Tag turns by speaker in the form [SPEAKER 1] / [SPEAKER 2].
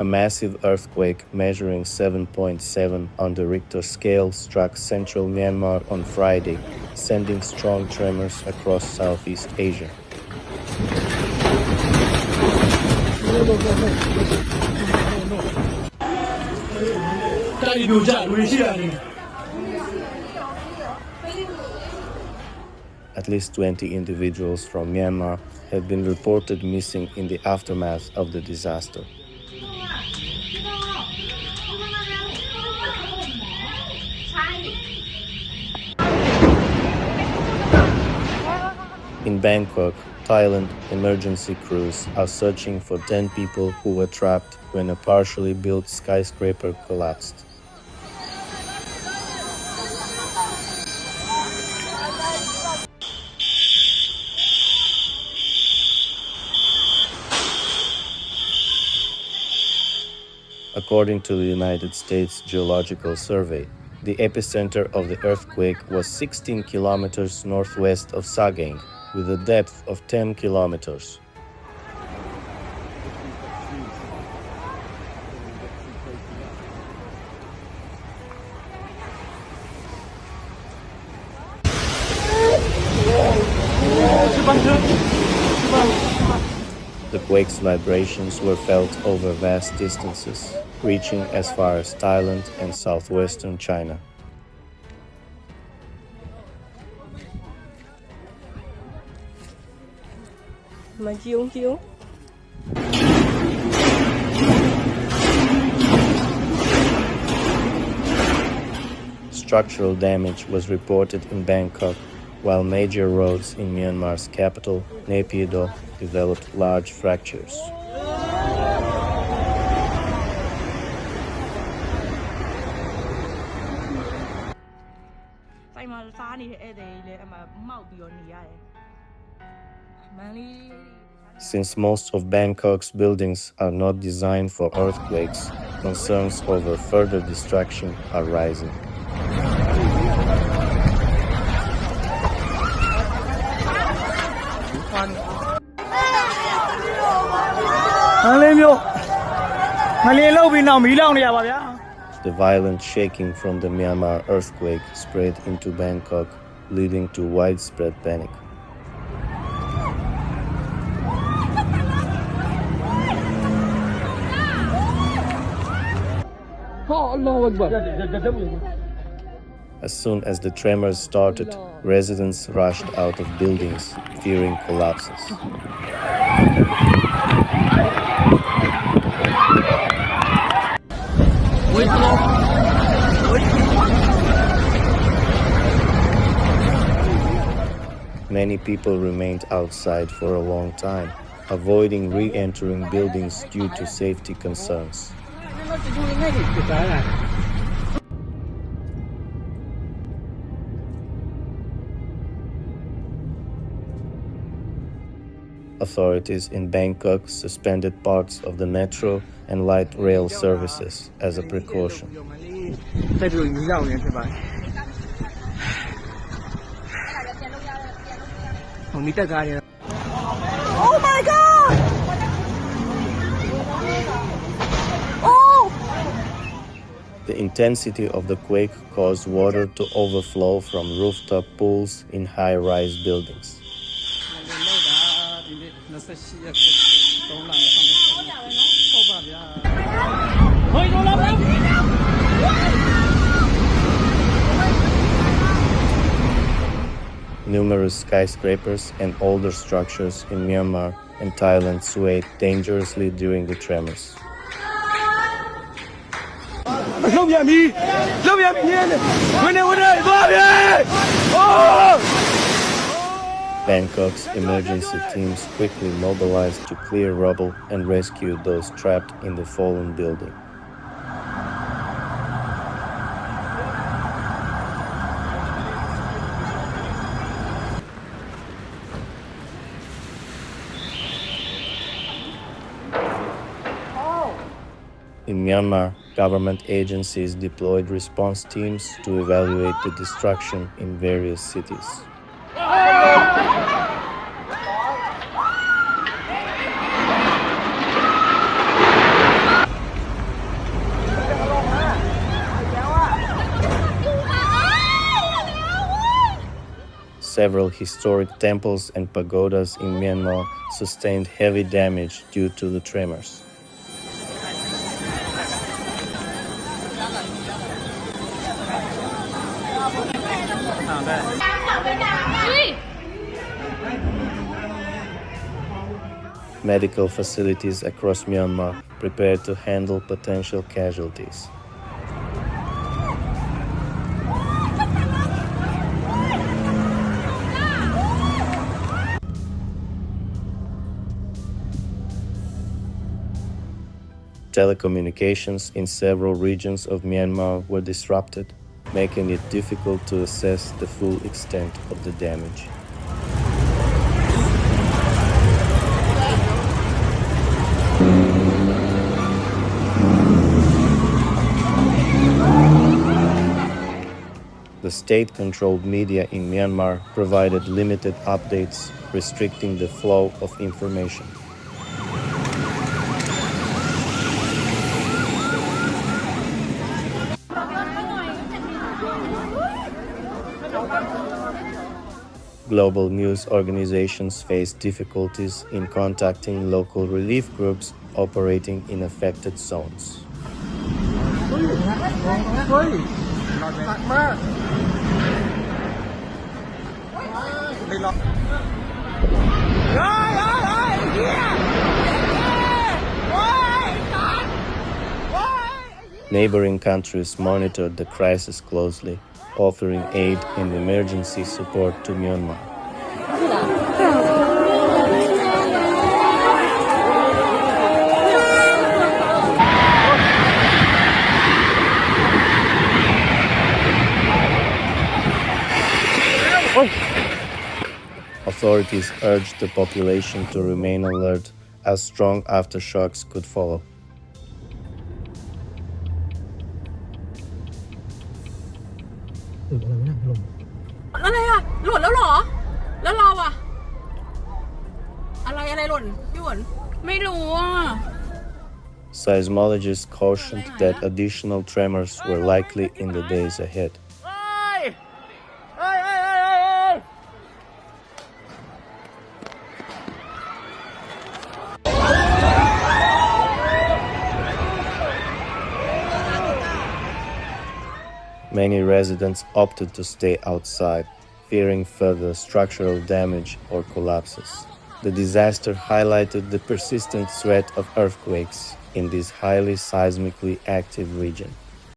[SPEAKER 1] massive earthquake measuring 7.7 on the Richter scale struck central Myanmar on Friday, sending strong tremors across Southeast Asia. At least 20 individuals from Myanmar have been reported missing in the aftermath of the disaster. In Bangkok, Thailand, emergency crews are searching for 10 people who were trapped when a partially built skyscraper collapsed. According to the United States Geological Survey, the epicenter of the earthquake was 16 kilometers northwest of Sagaing, with a depth of 10 kilometers. The quake's vibrations were felt over vast distances, reaching as far as Thailand and southwestern China. Structural damage was reported in Bangkok, while major roads in Myanmar's capital, Naypyidaw, developed large fractures. Since most of Bangkok's buildings are not designed for earthquakes, concerns over further destruction are rising. The violent shaking from the Myanmar earthquake spread into Bangkok, leading to widespread panic. As soon as the tremors started, residents rushed out of buildings, fearing collapses. Many people remained outside for a long time, avoiding re-entering buildings due to safety concerns. Authorities in Bangkok suspended parts of the metro and light rail services as a precaution.
[SPEAKER 2] Oh my God! Oh!
[SPEAKER 1] The intensity of the quake caused water to overflow from rooftop pools in high-rise buildings. Numerous skyscrapers and older structures in Myanmar and Thailand swayed dangerously during the tremors. Bangkok's emergency teams quickly mobilized to clear rubble and rescue those trapped in the fallen building. In Myanmar, government agencies deployed response teams to evaluate the destruction in various cities. Several historic temples and pagodas in Myanmar sustained heavy damage due to the tremors. Medical facilities across Myanmar prepare to handle potential casualties. Telecommunications in several regions of Myanmar were disrupted, making it difficult to assess the full extent of the damage. The state-controlled media in Myanmar provided limited updates, restricting the flow of information. Global news organizations face difficulties in contacting local relief groups operating in affected zones. Neighboring countries monitored the crisis closely, offering aid and emergency support to Myanmar. Authorities urged the population to remain alert, as strong aftershocks could follow.
[SPEAKER 2] อะไรอะหล่นแล้วเหรอแล้วเราอะอะไรหล่นพี่หวนไม่รู้อะ
[SPEAKER 1] Seismologists cautioned that additional tremors were likely in the days ahead. Many residents opted to stay outside, fearing further structural damage or collapses. The disaster highlighted the persistent threat of earthquakes in this highly seismically active region.